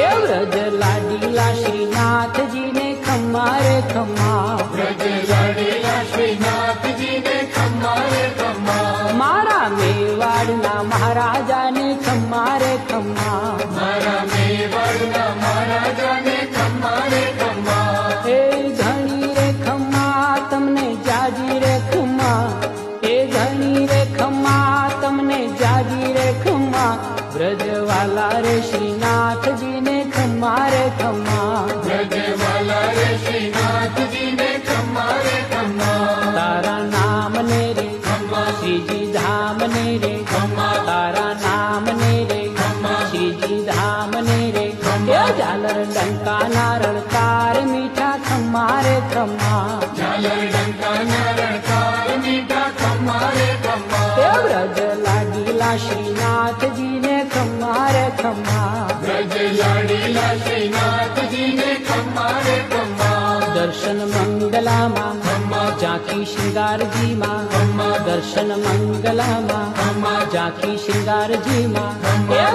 એ વ્રજ લાડીલા શ્રીનાથજીને ખમ્મા રે ખમ્મા, વ્રજ લાડીલા શ્રીનાથજીને ખમ્મા રે ખમ્મા, મારા મેવાડના મહારાજાને ખમ્મા રે ખમ્મા, મારા મેવાડના મહારાજાને ખમ્મા રે ખમ્મા, એ ધણી રે ખમ્મા તમને જાજી રે ખમ્મા, એ ધણી રે ખમ્મા તમને જાજી રે ખમ્મા, વ્રજવાલા રે શ્રીનાથજીને ખમ્મા રે ખમ્મા, વ્રજવાલા રે શ્રીનાથજીને ખમ્મા રે ખમ્મા, તારા નામ ને રે ખમ્મા, શ્રીજી ધામ ને રે ખમ્મા, તારા નામ ને રે ખમ્મા, શ્રીજી ધામ ને રે એ ઝાલર ડંકા નારણકાર મીઠા ખમ્મા રે ખમ્મા, ઝાલર ડંકાના રણકાર મીઠા ખમ્મા રે ખમ્મા, એ વ્રજ લાડીલા શ્રીનાથજીને ખમ્મા રે ખમ્મા, વ્રજ લાડીલા શ્રીનાથજીને ખમ્મા રે ખમ્મા, દર્શન મંગલામાં ખમ્મા, ઝાંખી શૃંગારજીમાં, ખમ્મા, દર્શન મંગલામાં ખમ્મા, ઝાંખી શૃંગારજીમાં, એ